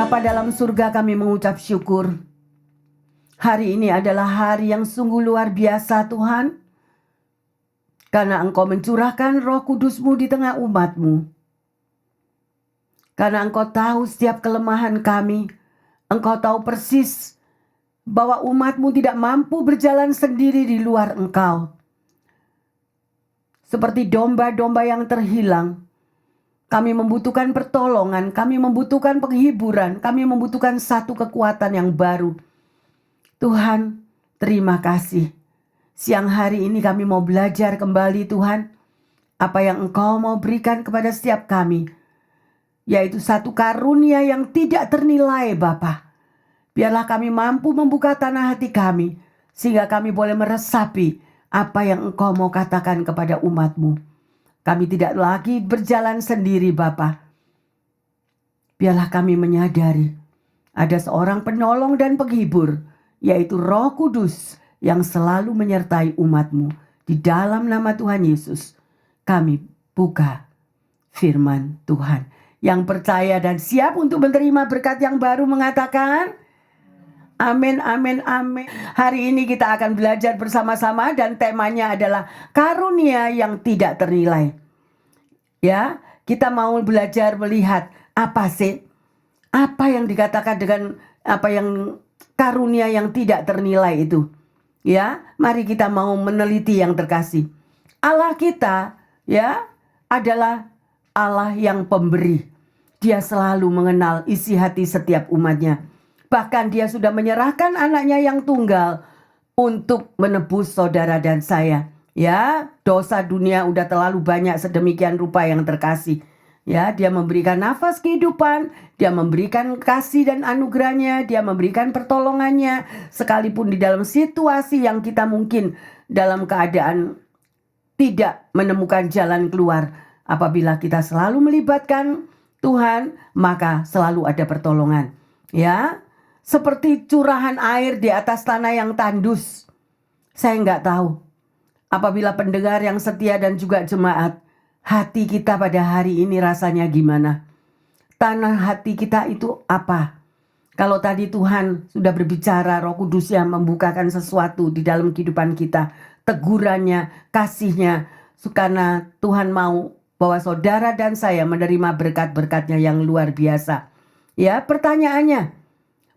Bapa dalam surga, kami mengucap syukur. Hari ini adalah hari yang sungguh luar biasa Tuhan, karena Engkau mencurahkan Roh Kudus-Mu di tengah umat-Mu. Karena Engkau tahu setiap kelemahan kami, Engkau tahu persis bahwa umat-Mu tidak mampu berjalan sendiri di luar Engkau. Seperti domba-domba yang terhilang, kami membutuhkan pertolongan, kami membutuhkan penghiburan, kami membutuhkan satu kekuatan yang baru. Tuhan, terima kasih. Siang hari ini kami mau belajar kembali Tuhan, apa yang Engkau mau berikan kepada setiap kami, yaitu satu karunia yang tidak ternilai Bapa. Biarlah kami mampu membuka tanah hati kami, sehingga kami boleh meresapi apa yang Engkau mau katakan kepada umat-Mu. Kami tidak lagi berjalan sendiri Bapa. Biarlah kami menyadari ada seorang penolong dan penghibur, yaitu Roh Kudus yang selalu menyertai umat-Mu. Di dalam nama Tuhan Yesus, kami buka firman Tuhan. Yang percaya dan siap untuk menerima berkat yang baru mengatakan, amin, amin, amin. Hari ini kita akan belajar bersama-sama dan temanya adalah karunia yang tidak ternilai. Ya, kita mau belajar melihat apa sih? Apa yang dikatakan dengan apa yang karunia yang tidak ternilai itu. Ya, mari kita mau meneliti yang terkasih. Allah kita, ya, adalah Allah yang pemberi. Dia selalu mengenal isi hati setiap umatnya. Bahkan dia sudah menyerahkan anaknya yang tunggal untuk menebus saudara dan saya. Ya, dosa dunia udah terlalu banyak sedemikian rupa yang terkasih. Ya, dia memberikan nafas kehidupan, dia memberikan kasih dan anugerahnya, dia memberikan pertolongannya. Sekalipun di dalam situasi yang kita mungkin dalam keadaan tidak menemukan jalan keluar. Apabila kita selalu melibatkan Tuhan, maka selalu ada pertolongan. Ya, seperti curahan air di atas tanah yang tandus. Saya nggak tahu. Apabila pendengar yang setia dan juga jemaat, hati kita pada hari ini rasanya gimana? Tanah hati kita itu apa? Kalau tadi Tuhan sudah berbicara, Roh Kudus yang membukakan sesuatu di dalam kehidupan kita, tegurannya, kasihnya, karena Tuhan mau bahwa saudara dan saya menerima berkat-berkatnya yang luar biasa. Ya, pertanyaannya,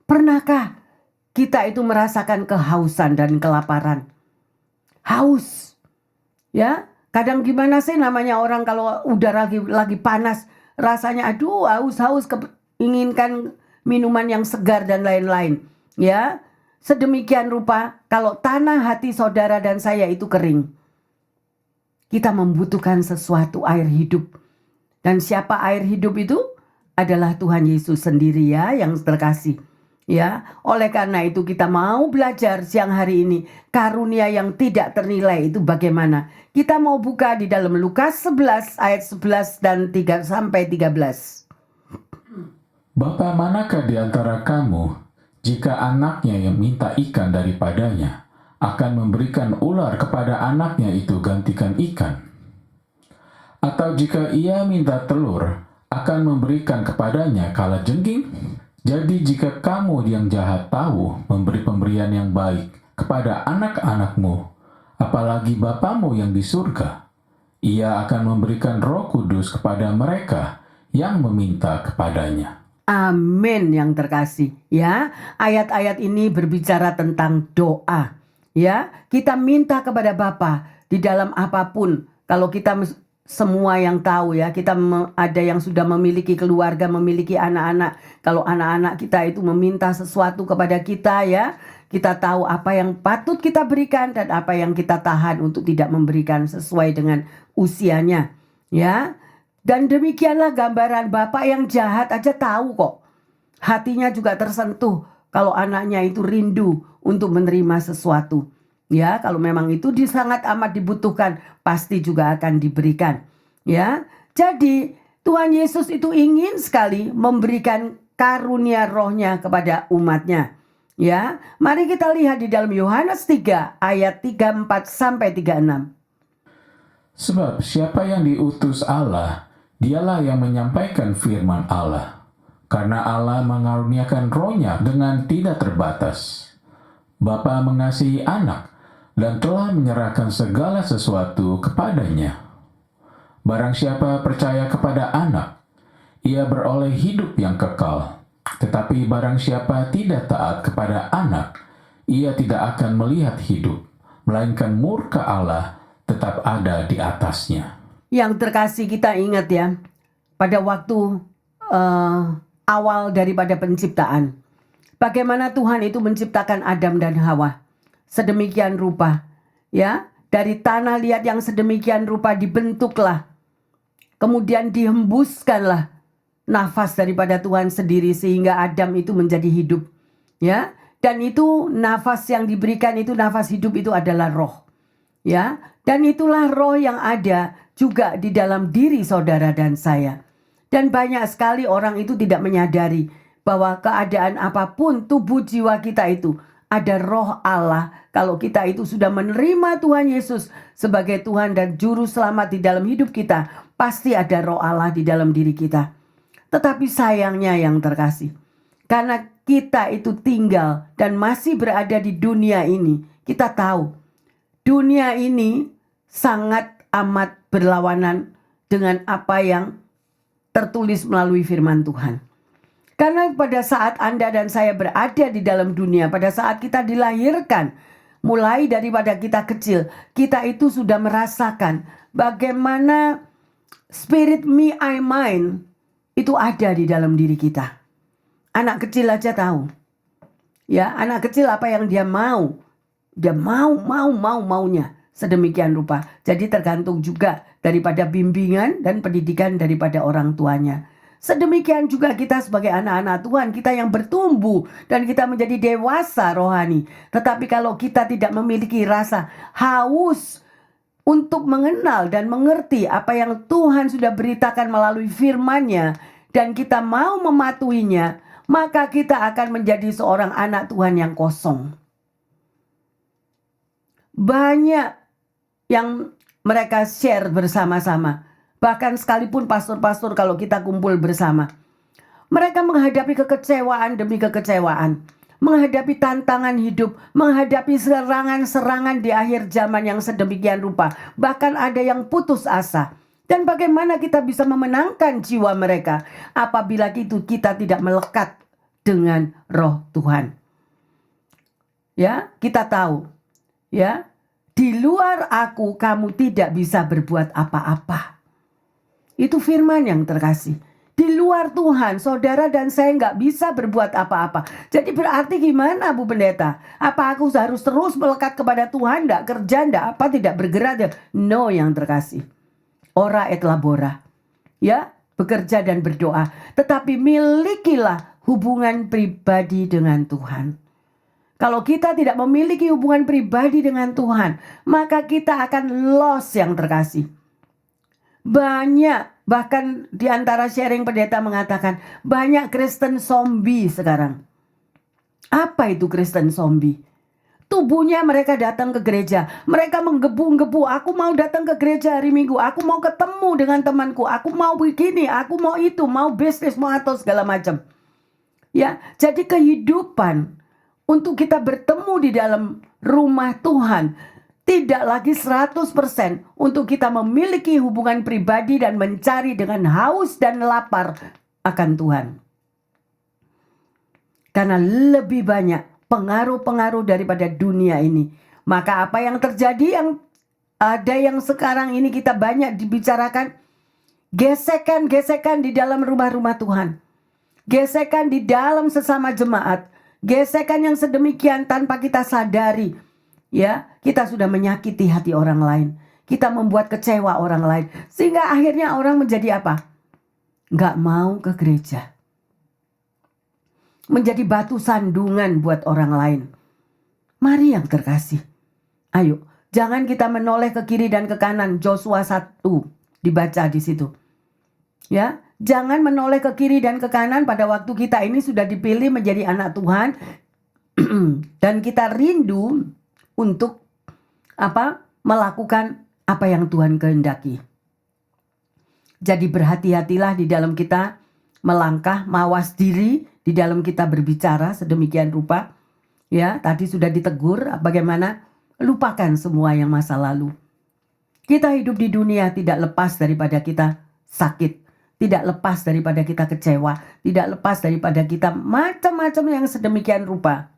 pernahkah kita itu merasakan kehausan dan kelaparan? Haus. Ya, kadang gimana sih namanya orang kalau udara lagi panas, rasanya aduh haus-haus, inginkan minuman yang segar dan lain-lain. Ya, sedemikian rupa kalau tanah hati saudara dan saya itu kering, kita membutuhkan sesuatu air hidup. Dan siapa air hidup itu? Adalah Tuhan Yesus sendiri ya yang terkasih. Ya, oleh karena itu kita mau belajar siang hari ini karunia yang tidak ternilai itu bagaimana. Kita mau buka di dalam Lukas 11 ayat 11 dan 3 sampai 13. Bapa manakah di antara kamu, jika anaknya yang minta ikan daripadanya, akan memberikan ular kepada anaknya itu gantikan ikan? Atau jika ia minta telur, akan memberikan kepadanya kalajengking? Jadi jika kamu yang jahat tahu memberi pemberian yang baik kepada anak-anakmu, apalagi Bapamu yang di surga, ia akan memberikan Roh Kudus kepada mereka yang meminta kepadanya. Amin yang terkasih. Ya, ayat-ayat ini berbicara tentang doa. Ya, kita minta kepada Bapa di dalam apapun. Kalau kita semua yang tahu ya, kita ada yang sudah memiliki keluarga, memiliki anak-anak. Kalau anak-anak kita itu meminta sesuatu kepada kita ya, kita tahu apa yang patut kita berikan dan apa yang kita tahan untuk tidak memberikan sesuai dengan usianya. Ya, dan demikianlah gambaran bapak yang jahat aja tahu kok. Hatinya juga tersentuh kalau anaknya itu rindu untuk menerima sesuatu. Ya, kalau memang itu sangat amat dibutuhkan, pasti juga akan diberikan. Ya, jadi Tuhan Yesus itu ingin sekali memberikan karunia rohnya kepada umatnya. Ya, mari kita lihat di dalam Yohanes 3 ayat 34 sampai 36. Sebab siapa yang diutus Allah, dialah yang menyampaikan firman Allah. karena Allah mengaruniakan Roh-Nya dengan tidak terbatas. Bapa mengasihi anak dan telah menyerahkan segala sesuatu kepadanya. Barang siapa percaya kepada anak, ia beroleh hidup yang kekal. Tetapi barang siapa tidak taat kepada anak, ia tidak akan melihat hidup, melainkan murka Allah tetap ada di atasnya. Yang terkasih, kita ingat ya, pada waktu awal daripada penciptaan, bagaimana Tuhan itu menciptakan Adam dan Hawa sedemikian rupa, ya, dari tanah liat yang sedemikian rupa dibentuklah, kemudian dihembuskanlah nafas daripada Tuhan sendiri sehingga Adam itu menjadi hidup, ya. Dan itu nafas yang diberikan itu, nafas hidup itu adalah roh, ya. Dan itulah roh yang ada juga di dalam diri saudara dan saya. Dan banyak sekali orang itu tidak menyadari bahwa keadaan apapun tubuh jiwa kita itu ada roh Allah. Kalau kita itu sudah menerima Tuhan Yesus sebagai Tuhan dan Juru Selamat di dalam hidup kita, pasti ada roh Allah di dalam diri kita. Tetapi sayangnya yang terkasih, karena kita itu tinggal dan masih berada di dunia ini, kita tahu dunia ini sangat amat berlawanan dengan apa yang tertulis melalui firman Tuhan. Karena pada saat Anda dan saya berada di dalam dunia, pada saat kita dilahirkan, mulai daripada kita kecil, kita itu sudah merasakan bagaimana spirit me, I, mine itu ada di dalam diri kita. Anak kecil aja tahu. Ya, anak kecil apa yang dia mau. Dia maunya sedemikian rupa. Jadi tergantung juga daripada bimbingan dan pendidikan daripada orang tuanya. Sedemikian juga kita sebagai anak-anak Tuhan, kita yang bertumbuh dan kita menjadi dewasa rohani. Tetapi kalau kita tidak memiliki rasa haus untuk mengenal dan mengerti apa yang Tuhan sudah beritakan melalui firman-Nya, dan kita mau mematuhinya, maka kita akan menjadi seorang anak Tuhan yang kosong. Banyak yang mereka share bersama-sama. Bahkan sekalipun pastor-pastor kalau kita kumpul bersama, mereka menghadapi kekecewaan demi kekecewaan, menghadapi tantangan hidup, menghadapi serangan-serangan di akhir zaman yang sedemikian rupa. Bahkan ada yang putus asa. Dan bagaimana kita bisa memenangkan jiwa mereka apabila itu kita tidak melekat dengan roh Tuhan. Ya, kita tahu, ya, di luar aku kamu tidak bisa berbuat apa-apa. Itu firman yang terkasih. Di luar Tuhan, saudara dan saya nggak bisa berbuat apa-apa. Jadi berarti gimana Bu Pendeta? Apa aku harus terus melekat kepada Tuhan, nggak kerja, nggak apa, tidak bergerak? No yang terkasih. Ora et labora. Ya, bekerja dan berdoa. Tetapi milikilah hubungan pribadi dengan Tuhan. Kalau kita tidak memiliki hubungan pribadi dengan Tuhan, maka kita akan lost yang terkasih. Banyak, bahkan di antara sharing pendeta mengatakan, banyak Kristen zombie sekarang. Apa itu Kristen zombie? Tubuhnya mereka datang ke gereja, mereka menggebu-gebu, aku mau datang ke gereja hari Minggu, aku mau ketemu dengan temanku, aku mau begini, aku mau itu, mau bisnis, mau atau segala macam. Ya, jadi kehidupan untuk kita bertemu di dalam rumah Tuhan tidak lagi 100% untuk kita memiliki hubungan pribadi dan mencari dengan haus dan lapar akan Tuhan. Karena lebih banyak pengaruh-pengaruh daripada dunia ini. Maka apa yang terjadi, yang ada yang sekarang ini kita banyak dibicarakan, gesekan-gesekan di dalam rumah-rumah Tuhan. Gesekan di dalam sesama jemaat. Gesekan yang sedemikian tanpa kita sadari. Ya, kita sudah menyakiti hati orang lain. Kita membuat kecewa orang lain. Sehingga akhirnya orang menjadi apa? Nggak mau ke gereja. Menjadi batu sandungan buat orang lain. Mari yang terkasih. Ayo, jangan kita menoleh ke kiri dan ke kanan. Joshua 1 dibaca di situ. Ya, jangan menoleh ke kiri dan ke kanan pada waktu kita ini sudah dipilih menjadi anak Tuhan dan kita rindu untuk melakukan apa yang Tuhan kehendaki. Jadi berhati-hatilah di dalam kita melangkah, mawas diri di dalam kita berbicara sedemikian rupa. Ya, tadi sudah ditegur bagaimana lupakan semua yang masa lalu. Kita hidup di dunia tidak lepas daripada kita sakit, tidak lepas daripada kita kecewa, tidak lepas daripada kita macam-macam yang sedemikian rupa.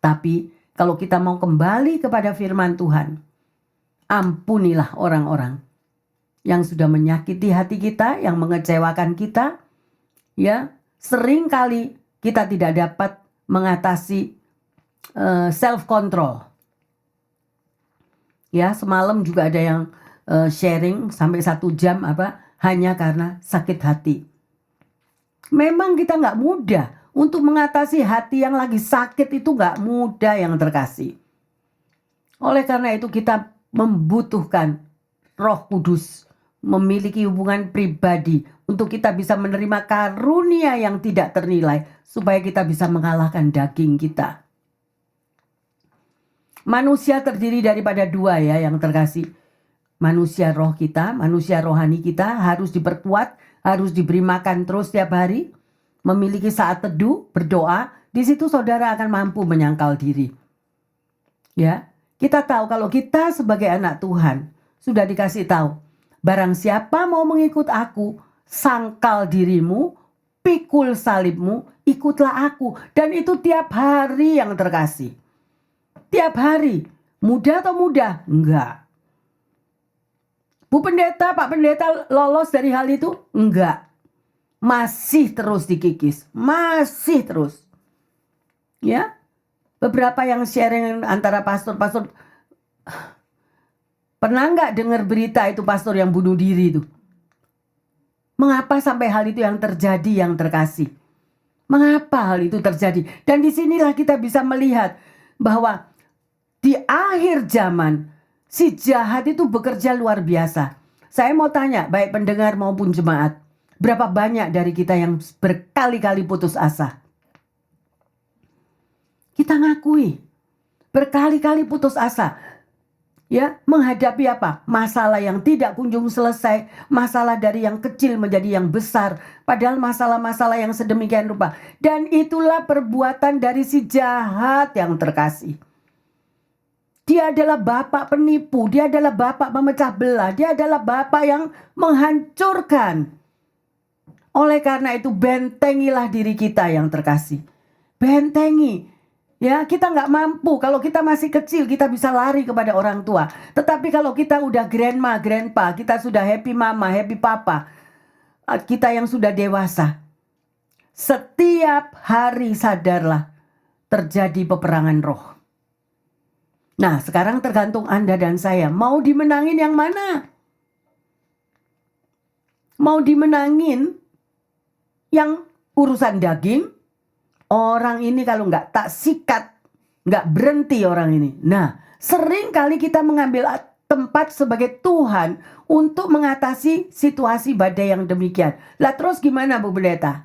Tapi kalau kita mau kembali kepada firman Tuhan, ampunilah orang-orang yang sudah menyakiti hati kita, yang mengecewakan kita. Ya, seringkali kita tidak dapat mengatasi self control. Ya, semalam juga ada yang sharing sampai 1 jam hanya karena sakit hati. Memang kita nggak mudah untuk mengatasi hati yang lagi sakit, itu nggak mudah yang terkasih. Oleh karena itu kita membutuhkan Roh Kudus, memiliki hubungan pribadi untuk kita bisa menerima karunia yang tidak ternilai, supaya kita bisa mengalahkan daging kita. Manusia terdiri daripada 2 ya yang terkasih. Manusia roh kita, manusia rohani kita harus diperkuat, harus diberi makan terus setiap hari, memiliki saat teduh, berdoa. Di situ saudara akan mampu menyangkal diri. Ya, kita tahu kalau kita sebagai anak Tuhan sudah dikasih tahu, barang siapa mau mengikut aku, sangkal dirimu, pikul salibmu, ikutlah aku. Dan itu tiap hari yang terkasih. Tiap hari. Mudah atau mudah? Enggak. Bu Pendeta, Pak Pendeta lolos dari hal itu? Enggak. Masih terus dikikis. Masih terus. Ya. Beberapa yang sharing antara pastor-pastor. Pernah enggak dengar berita itu pastor yang bunuh diri itu? Mengapa sampai hal itu yang terjadi yang terkasih? Mengapa hal itu terjadi? Dan disinilah kita bisa melihat bahwa di akhir zaman, si jahat itu bekerja luar biasa. Saya mau tanya, baik pendengar maupun jemaat, berapa banyak dari kita yang berkali-kali putus asa? Kita ngakui, berkali-kali putus asa. Ya, menghadapi apa? Masalah yang tidak kunjung selesai, masalah dari yang kecil menjadi yang besar, padahal masalah-masalah yang sedemikian rupa. Dan itulah perbuatan dari si jahat yang terkasih. Dia adalah bapak penipu, dia adalah bapak pemecah belah, dia adalah bapak yang menghancurkan. Oleh karena itu bentengilah diri kita yang terkasih. Bentengi. Ya, kita nggak mampu. Kalau kita masih kecil, kita bisa lari kepada orang tua. Tetapi kalau kita udah grandma, grandpa, kita sudah happy mama, happy papa, kita yang sudah dewasa, setiap hari sadarlah terjadi peperangan roh. Nah, sekarang tergantung Anda dan saya. Mau dimenangin yang mana? Mau dimenangin yang urusan daging? Orang ini kalau nggak tak sikat, nggak berhenti orang ini. Nah, sering kali kita mengambil tempat sebagai Tuhan untuk mengatasi situasi badai yang demikian. Lah terus gimana Bu Pendeta?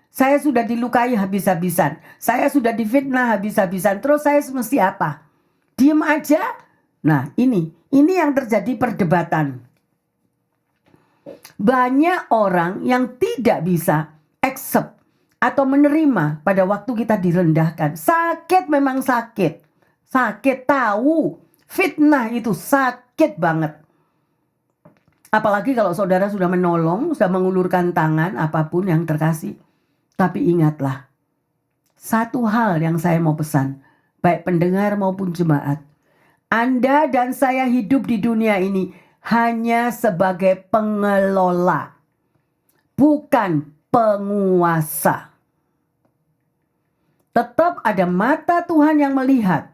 Saya sudah dilukai habis-habisan. Saya sudah difitnah habis-habisan. Terus saya mesti apa? Diem aja? Nah ini yang terjadi perdebatan. Banyak orang yang tidak bisa accept atau menerima pada waktu kita direndahkan. Sakit memang sakit. Sakit tahu. Fitnah itu sakit banget. Apalagi kalau saudara sudah menolong, sudah mengulurkan tangan, apapun yang terkasih. Tapi ingatlah, satu hal yang saya mau pesan, baik pendengar maupun jemaat. Anda dan saya hidup di dunia ini hanya sebagai pengelola, bukan penguasa. Tetap ada mata Tuhan yang melihat.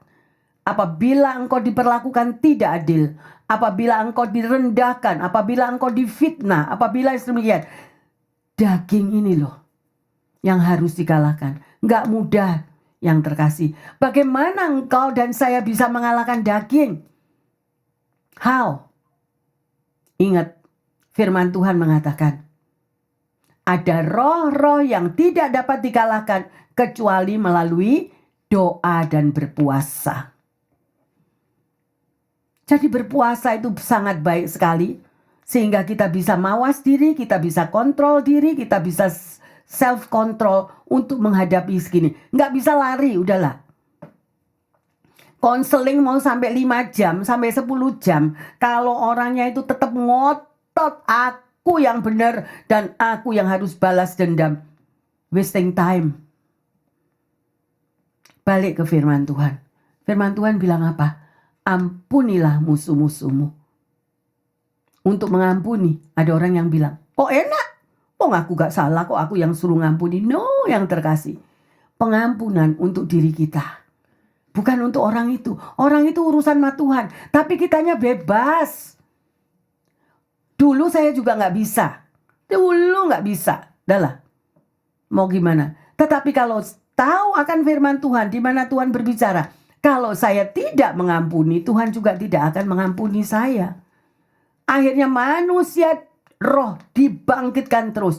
Apabila engkau diperlakukan tidak adil, apabila engkau direndahkan, apabila engkau difitnah, apabila demikian, daging ini loh yang harus dikalahkan. Nggak mudah yang terkasih. Bagaimana engkau dan saya bisa mengalahkan daging? How? Ingat, firman Tuhan mengatakan, ada roh-roh yang tidak dapat dikalahkan kecuali melalui doa dan berpuasa. Jadi berpuasa itu sangat baik sekali. Sehingga kita bisa mawas diri, kita bisa kontrol diri, kita bisa self control untuk menghadapi segini. Nggak bisa lari, udahlah. Konseling mau sampai 5 jam, sampai 10 jam. Kalau orangnya itu tetap ngotot, aku yang benar dan aku yang harus balas dendam. Wasting time. Balik ke firman Tuhan. Firman Tuhan bilang apa? Ampunilah musuh-musuhmu. Untuk mengampuni, ada orang yang bilang, kok enak? Kok aku gak salah, kok aku yang suruh ngampuni? No, yang terkasih. Pengampunan untuk diri kita. Bukan untuk orang itu. Orang itu urusan sama Tuhan. Tapi kitanya bebas. Dulu saya juga gak bisa. Dulu gak bisa. Dahlah. Mau gimana? Tetapi kalau tahu akan firman Tuhan, di mana Tuhan berbicara, kalau saya tidak mengampuni, Tuhan juga tidak akan mengampuni saya. Akhirnya manusia roh dibangkitkan terus.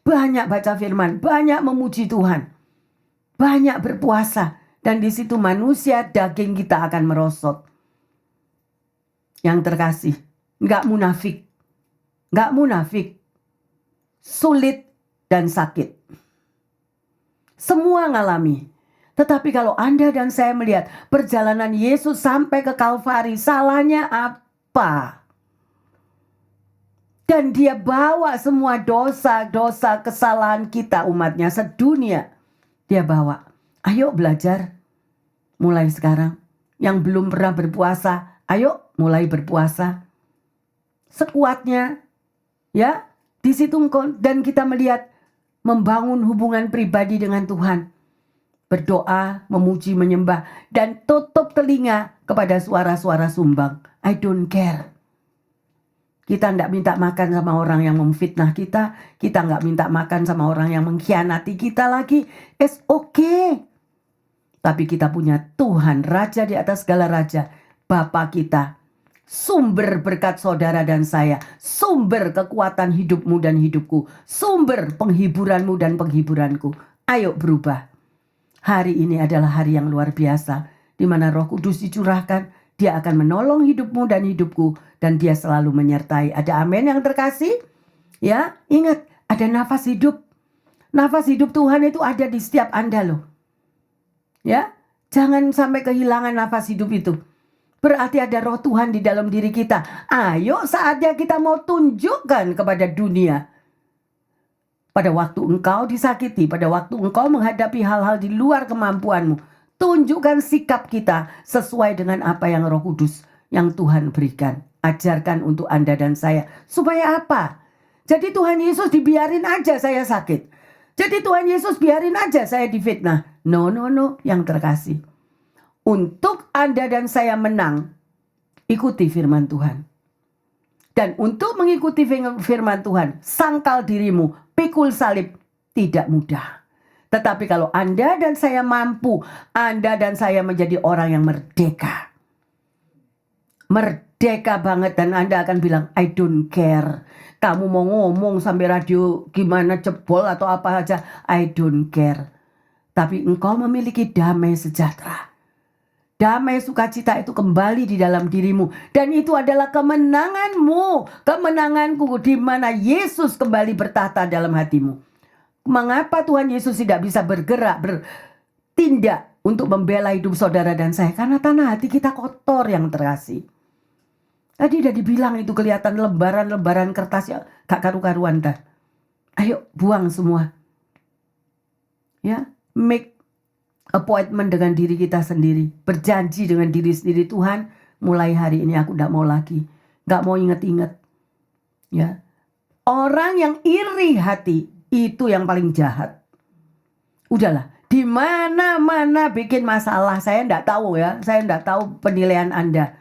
Banyak baca firman, banyak memuji Tuhan, banyak berpuasa. Dan di situ manusia daging kita akan merosot. Yang terkasih, gak munafik. Sulit dan sakit. Semua ngalami. Tetapi kalau Anda dan saya melihat perjalanan Yesus sampai ke Kalvari, salahnya apa? Dan dia bawa semua dosa-dosa kesalahan kita umatnya sedunia. Dia bawa. Ayo belajar mulai sekarang. Yang belum pernah berpuasa, ayo mulai berpuasa. Sekuatnya, ya, di situ dan kita melihat membangun hubungan pribadi dengan Tuhan. Berdoa, memuji, menyembah, dan tutup telinga kepada suara-suara sumbang. I don't care. Kita tidak minta makan sama orang yang memfitnah kita. Kita nggak minta makan sama orang yang mengkhianati kita lagi. It's okay. Tapi kita punya Tuhan, Raja di atas segala raja. Bapa kita. Sumber berkat saudara dan saya. Sumber kekuatan hidupmu dan hidupku. Sumber penghiburanmu dan penghiburanku. Ayo berubah. Hari ini adalah hari yang luar biasa, di mana Roh Kudus dicurahkan. Dia akan menolong hidupmu dan hidupku, dan dia selalu menyertai. Ada amin yang terkasih? Ya, ingat, ada nafas hidup. Nafas hidup Tuhan itu ada di setiap Anda loh. Ya, jangan sampai kehilangan nafas hidup itu. Berarti ada roh Tuhan di dalam diri kita. Ayo saatnya kita mau tunjukkan kepada dunia. Pada waktu engkau disakiti, pada waktu engkau menghadapi hal-hal di luar kemampuanmu, tunjukkan sikap kita sesuai dengan apa yang Roh Kudus yang Tuhan berikan. Ajarkan untuk Anda dan saya. Supaya apa? Jadi Tuhan Yesus dibiarin aja saya sakit. Jadi Tuhan Yesus biarin aja saya difitnah. No, yang terkasih. Untuk Anda dan saya menang, ikuti firman Tuhan. Dan untuk mengikuti firman Tuhan, sangkal dirimu, pikul salib, tidak mudah. Tetapi kalau Anda dan saya mampu, Anda dan saya menjadi orang yang merdeka. Merdeka banget, dan Anda akan bilang, I don't care. Kamu mau ngomong sampai radio gimana jebol atau apa aja, I don't care. Tapi engkau memiliki damai sejahtera. Damai sukacita itu kembali di dalam dirimu. Dan itu adalah kemenanganmu. Kemenanganku di mana Yesus kembali bertahta dalam hatimu. Mengapa Tuhan Yesus tidak bisa bergerak, bertindak untuk membela hidup saudara dan saya? Karena tanah hati kita kotor yang terkasih. Tadi udah dibilang itu kelihatan lembaran-lembaran kertas ya, gak karu-karuan dah. Ayo buang semua. Ya, make appointment dengan diri kita sendiri. Berjanji dengan diri sendiri, Tuhan, mulai hari ini aku tidak mau lagi. Gak mau inget-inget. Ya. Orang yang iri hati, itu yang paling jahat. Udahlah. Di mana-mana bikin masalah. Saya tidak tahu ya. Saya tidak tahu penilaian Anda.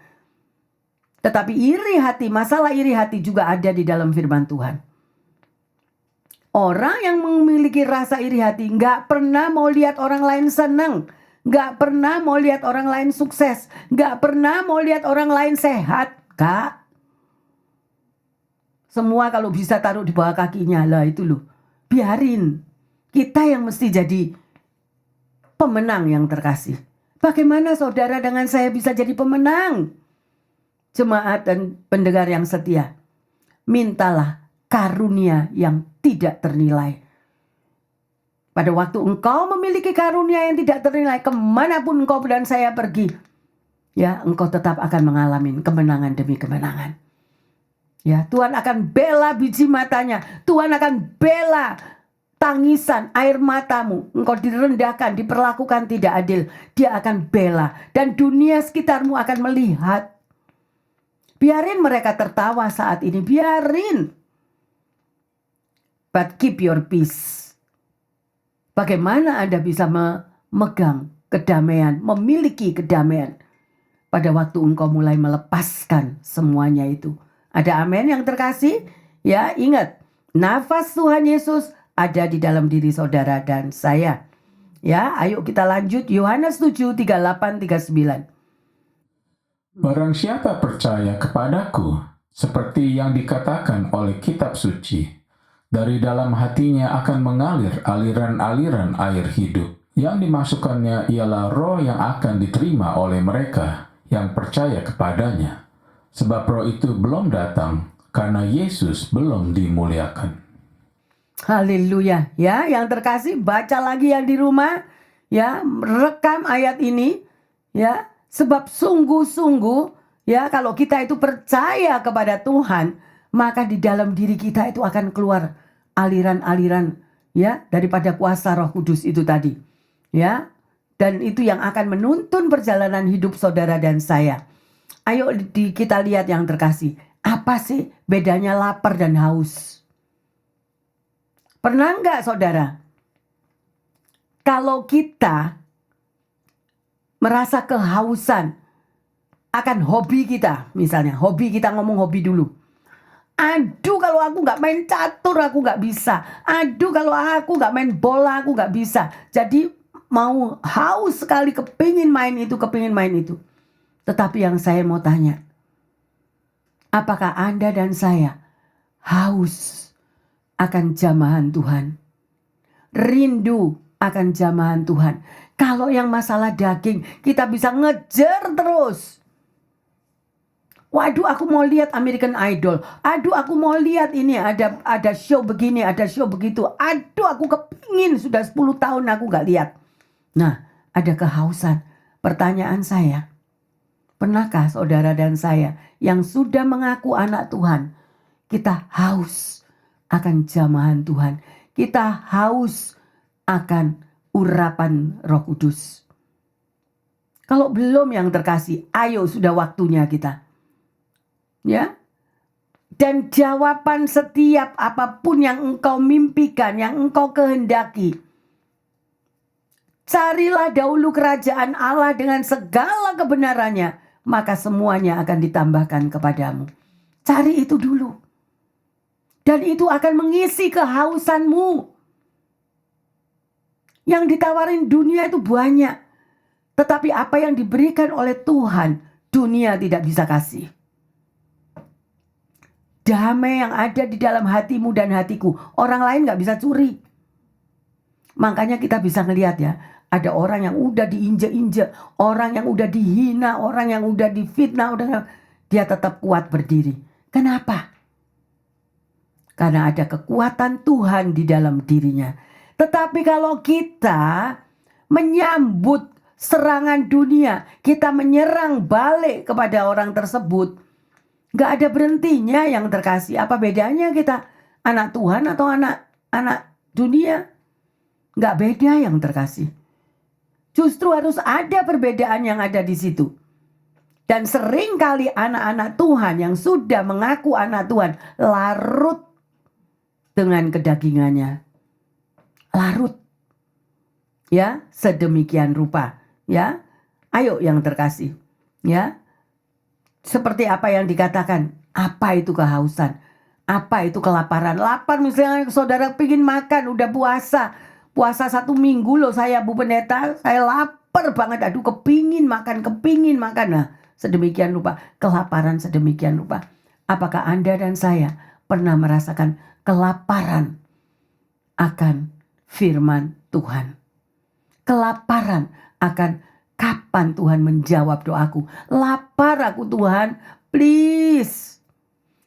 Tetapi iri hati, masalah iri hati juga ada di dalam firman Tuhan. Orang yang memiliki rasa iri hati gak pernah mau lihat orang lain senang. Gak pernah mau lihat orang lain sukses. Gak pernah mau lihat orang lain sehat. Kak. Semua kalau bisa taruh di bawah kakinya lah itu loh. Biarin. Kita yang mesti jadi pemenang yang terkasih. Bagaimana saudara dengan saya bisa jadi pemenang? jemaat dan pendengar yang setia, mintalah karunia yang tidak ternilai. Pada waktu engkau memiliki karunia yang tidak ternilai, kemanapun engkau dan saya pergi, ya, engkau tetap akan mengalami kemenangan demi kemenangan. Ya, Tuhan akan bela biji matanya, Tuhan akan bela tangisan air matamu. Engkau direndahkan, diperlakukan tidak adil, Dia akan bela, dan dunia sekitarmu akan melihat. Biarin mereka tertawa saat ini, biarin. But keep your peace. Bagaimana Anda bisa memegang kedamaian, memiliki kedamaian pada waktu engkau mulai melepaskan semuanya itu? Ada amin yang terkasih? Ya, ingat, nafas Tuhan Yesus ada di dalam diri saudara dan saya. Ya, ayo kita lanjut. Yohanes 7, 38, 39. Barang siapa percaya kepadaku, seperti yang dikatakan oleh kitab suci, dari dalam hatinya akan mengalir aliran-aliran air hidup. Yang dimasukkannya ialah roh yang akan diterima oleh mereka yang percaya kepadanya. Sebab roh itu belum datang karena Yesus belum dimuliakan. Haleluya. Ya, yang terkasih, baca lagi yang di rumah. Ya, rekam ayat ini. Ya, sebab sungguh-sungguh, ya, kalau kita itu percaya kepada Tuhan, maka di dalam diri kita itu akan keluar aliran-aliran, ya, daripada kuasa Roh Kudus itu tadi. Ya, dan itu yang akan menuntun perjalanan hidup saudara dan saya. Ayo kita lihat yang terkasih. Apa sih bedanya lapar dan haus? Pernah enggak saudara, kalau kita merasa kehausan akan hobi kita, misalnya hobi kita, ngomong hobi dulu. Aduh, kalau aku nggak main catur aku nggak bisa. Aduh, kalau aku nggak main bola aku nggak bisa. Jadi mau haus sekali, kepingin main itu. Tetapi yang saya mau tanya, apakah Anda dan saya haus akan jamahan Tuhan? Rindu akan jamahan Tuhan. Kalau yang masalah daging, kita bisa ngejar terus. Waduh, aku mau lihat American Idol. Aduh, aku mau lihat ini ada show begini, ada show begitu. Aduh, aku kepingin, sudah 10 tahun aku gak lihat. Nah, ada kehausan. Pertanyaan saya, pernahkah saudara dan saya yang sudah mengaku anak Tuhan, kita haus akan jamahan Tuhan, kita haus akan urapan Roh Kudus? Kalau belum yang terkasih, ayo sudah waktunya kita. Ya, dan jawaban setiap apapun yang engkau mimpikan, yang engkau kehendaki, carilah dahulu kerajaan Allah dengan segala kebenarannya, maka semuanya akan ditambahkan kepadamu. Cari itu dulu, dan itu akan mengisi kehausanmu. Yang ditawarin dunia itu banyak, tetapi apa yang diberikan oleh Tuhan, dunia tidak bisa kasih. Damai yang ada di dalam hatimu dan hatiku, orang lain gak bisa curi. Makanya kita bisa ngelihat ya, ada orang yang udah diinjek-injek, orang yang udah dihina, orang yang udah difitnah, dia tetap kuat berdiri. Kenapa? Karena ada kekuatan Tuhan di dalam dirinya. Tetapi kalau kita menyambut serangan dunia, kita menyerang balik kepada orang tersebut, gak ada berhentinya yang terkasih. Apa bedanya kita anak Tuhan atau anak dunia? Gak beda yang terkasih. Justru harus ada perbedaan yang ada di situ. Dan seringkali anak-anak Tuhan yang sudah mengaku anak Tuhan larut dengan kedagingannya. Larut. Ya, sedemikian rupa. Ya, ayo yang terkasih. Ya. Seperti apa yang dikatakan, apa itu kehausan, apa itu kelaparan. Lapar misalnya saudara pingin makan, udah puasa 1 minggu loh saya Bu Pendeta, saya lapar banget, aduh kepingin makan. Nah, sedemikian rupa, kelaparan sedemikian rupa. Apakah Anda dan saya pernah merasakan kelaparan akan firman Tuhan? Kelaparan akan kapan Tuhan menjawab doaku? Lapar aku Tuhan, Please.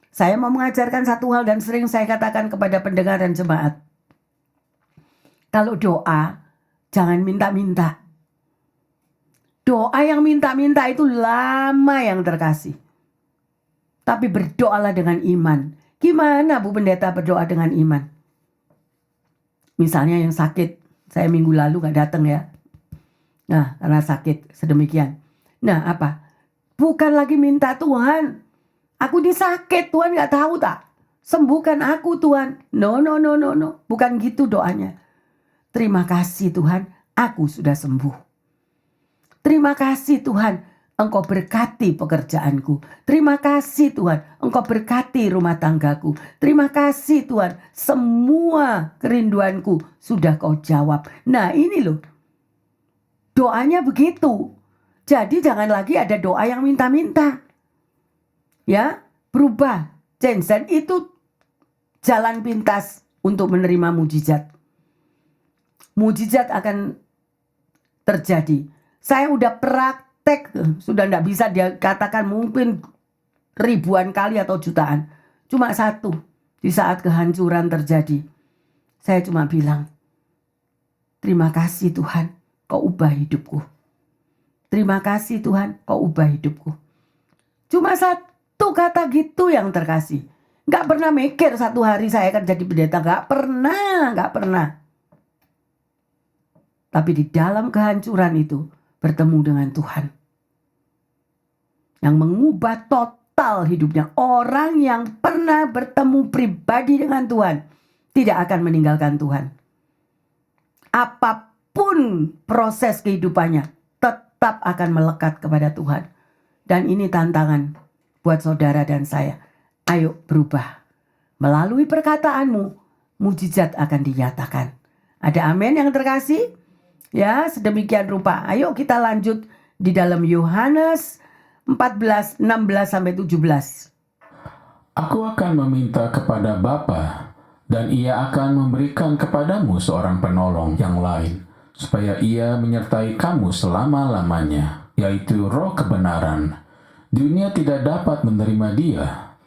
Saya mau mengajarkan satu hal dan sering saya katakan kepada pendengar dan jemaat. Kalau doa, jangan minta-minta. Doa yang minta-minta itu lama yang terkasih. Tapi berdoalah dengan iman. Gimana Bu Pendeta berdoa dengan iman? Misalnya yang sakit, saya minggu lalu gak datang ya. Nah, karena sakit sedemikian. Nah, apa? Bukan lagi minta Tuhan, aku disakit, Tuhan gak tahu tak? Sembuhkan aku Tuhan. No. Bukan gitu doanya. Terima kasih Tuhan, aku sudah sembuh. Terima kasih Tuhan, Engkau berkati pekerjaanku. Terima kasih Tuhan, Engkau berkati rumah tanggaku. Terima kasih Tuhan, semua kerinduanku sudah Kau jawab. Nah ini loh, doanya begitu. Jadi jangan lagi ada doa yang minta-minta. Ya, berubah. Jensen itu jalan pintas untuk menerima mujizat. Mujizat akan terjadi. Saya udah praktek, sudah tidak bisa dia katakan mungkin ribuan kali atau jutaan. Cuma satu, di saat kehancuran terjadi. Saya cuma bilang, terima kasih Tuhan, Kau ubah hidupku. Terima kasih Tuhan, Kau ubah hidupku. Cuma satu kata gitu yang terkasih. Gak pernah mikir satu hari saya akan jadi pendeta. Gak pernah. Tapi di dalam kehancuran itu, bertemu dengan Tuhan yang mengubah total hidupnya. Orang yang pernah bertemu pribadi dengan Tuhan tidak akan meninggalkan Tuhan. Apapun proses kehidupannya tetap akan melekat kepada Tuhan. Dan ini tantangan buat saudara dan saya. Ayo berubah. Melalui perkataanmu, mujizat akan dinyatakan. Ada amin yang terkasih? Ya, sedemikian rupa. Ayo kita lanjut di dalam Yohanes 14, 16-17. Aku akan meminta kepada Bapa, dan Ia akan memberikan kepadamu seorang penolong yang lain, supaya Ia menyertai kamu selama-lamanya, yaitu Roh kebenaran. Dunia tidak dapat menerima Dia,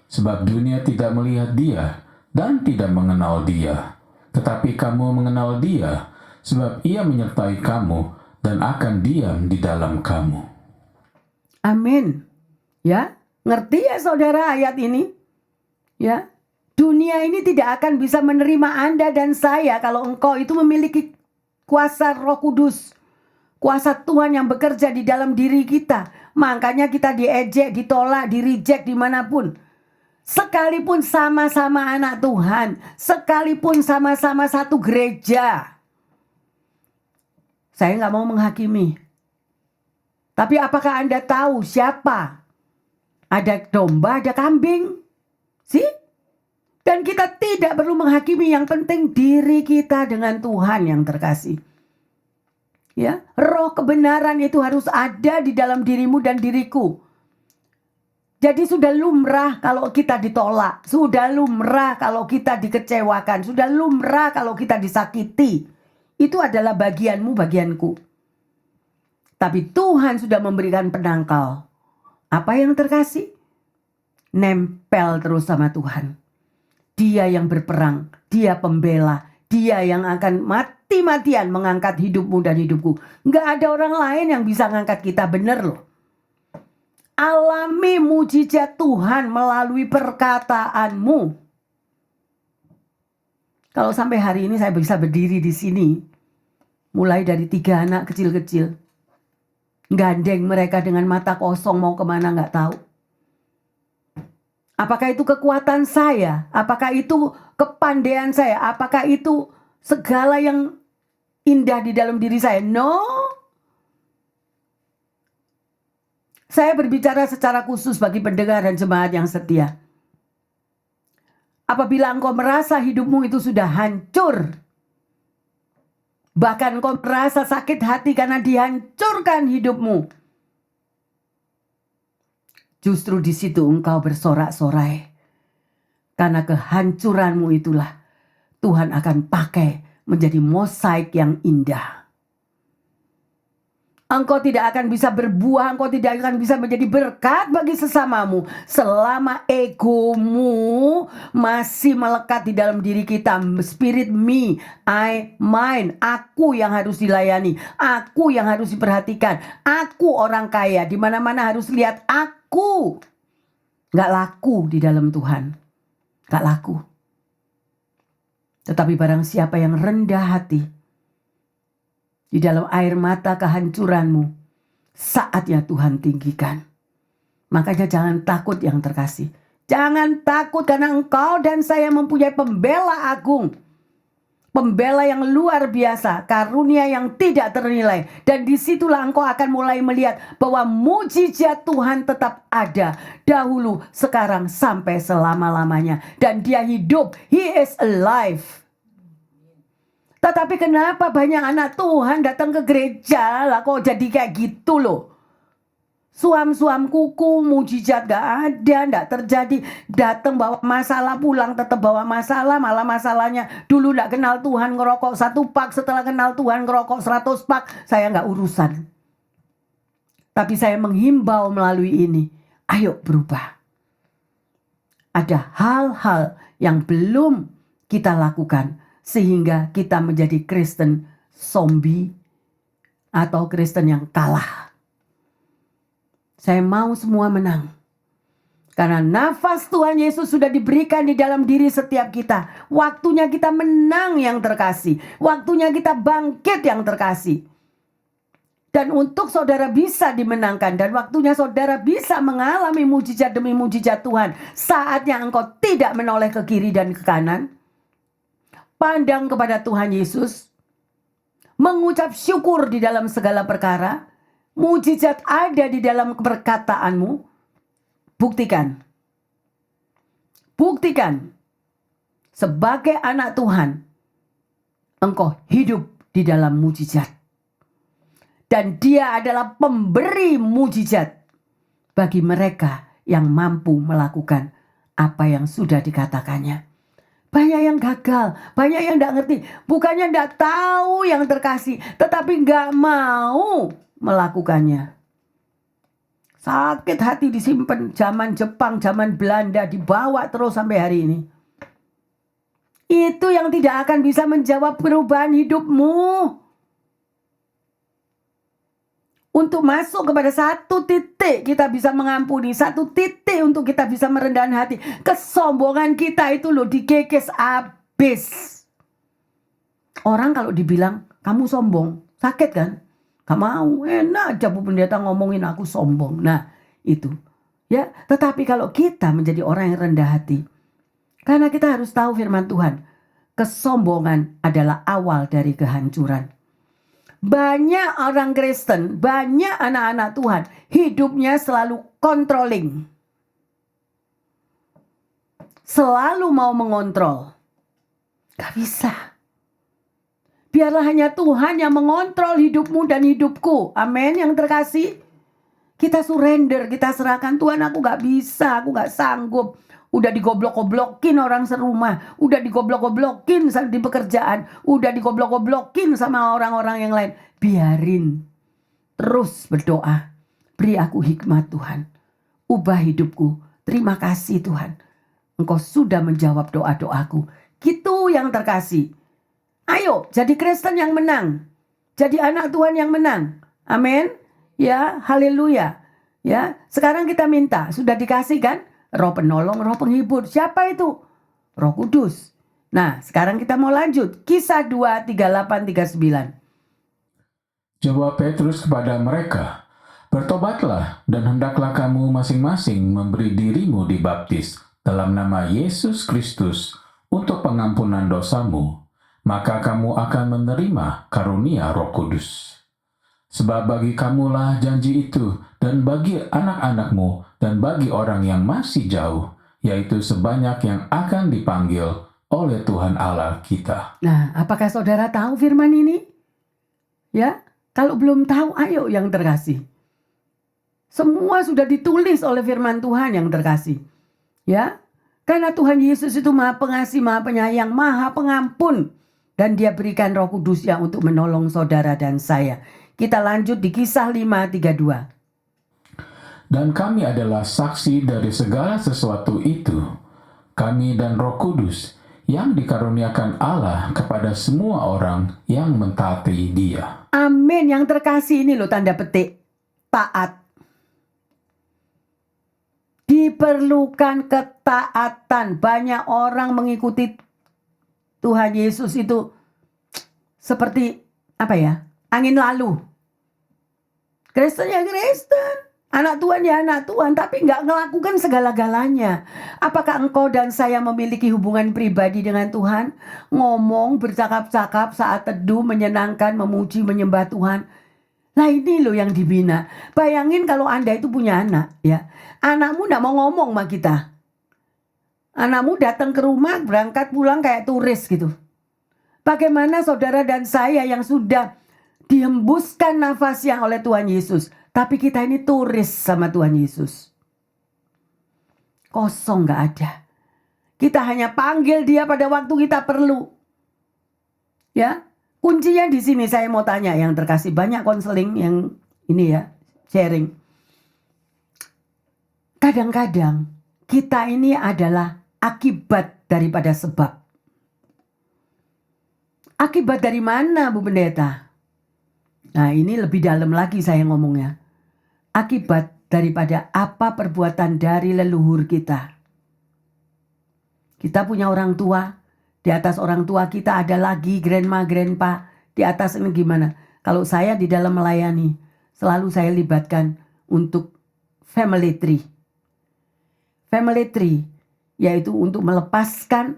sebab dunia tidak melihat Dia dan tidak mengenal Dia. Tetapi kamu mengenal Dia, sebab Ia menyertai kamu dan akan diam di dalam kamu. Amin. Ya, ngerti ya saudara ayat ini? Ya, dunia ini tidak akan bisa menerima Anda dan saya kalau engkau itu memiliki kuasa Roh Kudus. Kuasa Tuhan yang bekerja di dalam diri kita. Makanya kita diejek, ditolak, di-reject dimanapun. Sekalipun sama-sama anak Tuhan. Sekalipun sama-sama satu gereja. Saya nggak mau menghakimi. Tapi apakah Anda tahu siapa? Ada domba, ada kambing. See? Dan kita tidak perlu menghakimi. Yang penting diri kita dengan Tuhan yang terkasih. Ya, roh kebenaran itu harus ada di dalam dirimu dan diriku. Jadi sudah lumrah kalau kita ditolak. Sudah lumrah kalau kita dikecewakan. Sudah lumrah kalau kita disakiti. Itu adalah bagianmu, bagianku. Tapi Tuhan sudah memberikan penangkal. Apa yang terkasih? Nempel terus sama Tuhan. Dia yang berperang. Dia pembela. Dia yang akan mati-matian mengangkat hidupmu dan hidupku. Nggak ada orang lain yang bisa mengangkat kita, bener loh. Alami mujizat Tuhan melalui perkataanmu. Kalau sampai hari ini saya bisa berdiri di sini, mulai dari 3 anak kecil-kecil, gandeng mereka dengan mata kosong mau kemana nggak tahu. Apakah itu kekuatan saya? Apakah itu kepandaian saya? Apakah itu segala yang indah di dalam diri saya? No. Saya berbicara secara khusus bagi pendengar dan jemaat yang setia. Apabila engkau merasa hidupmu itu sudah hancur, bahkan engkau merasa sakit hati karena dihancurkan hidupmu, justru di situ engkau bersorak-sorai. Karena kehancuranmu itulah Tuhan akan pakai menjadi mosaik yang indah. Engkau tidak akan bisa berbuah, engkau tidak akan bisa menjadi berkat bagi sesamamu selama egomu masih melekat di dalam diri kita. Spirit me, I, mine, aku yang harus dilayani, aku yang harus diperhatikan, aku orang kaya, di mana-mana harus lihat aku. Gak laku di dalam Tuhan, gak laku. Tetapi barang siapa yang rendah hati, di dalam air mata kehancuranmu, saatnya Tuhan tinggikan. Makanya jangan takut yang terkasih. Jangan takut karena engkau dan saya mempunyai pembela agung. Pembela yang luar biasa, karunia yang tidak ternilai. Dan disitulah engkau akan mulai melihat bahwa mujizat Tuhan tetap ada. Dahulu, sekarang, sampai selama-lamanya. Dan dia hidup, he is alive. Tetapi kenapa banyak anak Tuhan datang ke gereja lah kok jadi kayak gitu loh. Suam-suam kuku, mujizat gak ada, gak terjadi. Datang bawa masalah, pulang tetap bawa masalah. Malah masalahnya dulu gak kenal Tuhan, ngerokok 1 pak. Setelah kenal Tuhan, ngerokok 100 pak. Saya gak urusan. Tapi saya menghimbau melalui ini, ayo berubah. Ada hal-hal yang belum kita lakukan sehingga kita menjadi Kristen zombie atau Kristen yang kalah. Saya mau semua menang. Karena nafas Tuhan Yesus sudah diberikan di dalam diri setiap kita. Waktunya kita menang yang terkasih. Waktunya kita bangkit yang terkasih. Dan untuk saudara bisa dimenangkan dan waktunya saudara bisa mengalami mujizat demi mujizat Tuhan. Saatnya engkau tidak menoleh ke kiri dan ke kanan. Pandang kepada Tuhan Yesus, mengucap syukur di dalam segala perkara, mujizat ada di dalam perkataanmu. Buktikan. Buktikan. Sebagai anak Tuhan, engkau hidup di dalam mujizat. Dan dia adalah pemberi mujizat bagi mereka yang mampu melakukan apa yang sudah dikatakannya. Banyak yang gagal, banyak yang tidak ngerti. Bukannya tidak tahu yang terkasih, tetapi nggak mau melakukannya. Sakit hati disimpan zaman Jepang, zaman Belanda, dibawa terus sampai hari ini. Itu yang tidak akan bisa menjawab perubahan hidupmu. Untuk masuk kepada satu titik kita bisa mengampuni. Satu titik untuk kita bisa merendahkan hati. Kesombongan kita itu loh dikekes habis. Orang kalau dibilang kamu sombong, sakit kan? Gak mau, enak aja Bu Pendeta ngomongin aku sombong. Nah itu ya. Tetapi kalau kita menjadi orang yang rendah hati, karena kita harus tahu firman Tuhan, kesombongan adalah awal dari kehancuran. Banyak orang Kristen, banyak anak-anak Tuhan, hidupnya selalu controlling. Selalu mau mengontrol. Gak bisa. Biarlah hanya Tuhan yang mengontrol hidupmu dan hidupku. Amin yang terkasih. Kita surrender, kita serahkan. Tuhan aku gak bisa, aku gak sanggup. Udah digoblok-goblokin orang serumah. Udah digoblok-goblokin di pekerjaan. Udah digoblok-goblokin sama orang-orang yang lain. Biarin. Terus berdoa. Beri aku hikmat Tuhan. Ubah hidupku. Terima kasih Tuhan. Engkau sudah menjawab doa-doaku. Gitu yang terkasih. Ayo jadi Kristen yang menang. Jadi anak Tuhan yang menang. Amin. Ya, haleluya. Ya, sekarang kita minta. Sudah dikasih kan? Roh penolong, roh penghibur. Siapa itu? Roh Kudus. Nah, sekarang kita mau lanjut. Kisah 2, 38, 39. Jawab Petrus kepada mereka, "Bertobatlah dan hendaklah kamu masing-masing memberi dirimu dibaptis dalam nama Yesus Kristus untuk pengampunan dosamu. Maka kamu akan menerima karunia Roh Kudus. Sebab bagi kamulah janji itu, dan bagi anak-anakmu, dan bagi orang yang masih jauh, yaitu sebanyak yang akan dipanggil oleh Tuhan Allah kita." Nah, apakah saudara tahu firman ini? Ya, kalau belum tahu, ayo yang terkasih. Semua sudah ditulis oleh firman Tuhan yang terkasih. Ya, karena Tuhan Yesus itu Maha Pengasih, Maha Penyayang, Maha Pengampun. Dan dia berikan Roh Kudusnya untuk menolong saudara dan saya. Kita lanjut di Kisah 5:32. Dan kami adalah saksi dari segala sesuatu itu, kami dan Roh Kudus, yang dikaruniakan Allah kepada semua orang yang mentaati Dia. Amin. Yang terkasih ini loh tanda petik. Taat. Diperlukan ketaatan. Banyak orang mengikuti Tuhan Yesus itu seperti angin lalu. Kristen ya Kristen, anak Tuhan ya anak Tuhan, tapi nggak melakukan segala-galanya. Apakah engkau dan saya memiliki hubungan pribadi dengan Tuhan? Ngomong, bercakap-cakap saat teduh, menyenangkan, memuji, menyembah Tuhan. Nah ini loh yang dibina. Bayangin kalau Anda itu punya anak, ya. Anakmu nggak mau ngomong sama kita. Anakmu datang ke rumah, berangkat pulang kayak turis gitu. Bagaimana saudara dan saya yang sudah dihembuskan nafasnya oleh Tuhan Yesus, tapi kita ini turis sama Tuhan Yesus. Kosong, gak ada. Kita hanya panggil Dia pada waktu kita perlu. Ya, kuncinya di sini saya mau tanya yang terkasih, banyak konseling yang ini ya, sharing. Kadang-kadang kita ini adalah akibat daripada sebab. Akibat dari mana, Bu Pendeta? Nah, ini lebih dalam lagi saya ngomongnya. Akibat daripada apa perbuatan dari leluhur kita. Kita punya orang tua. Di atas orang tua kita ada lagi grandma, grandpa. Di atas ini gimana? Kalau saya di dalam melayani, selalu saya libatkan untuk family tree. Family tree, yaitu untuk melepaskan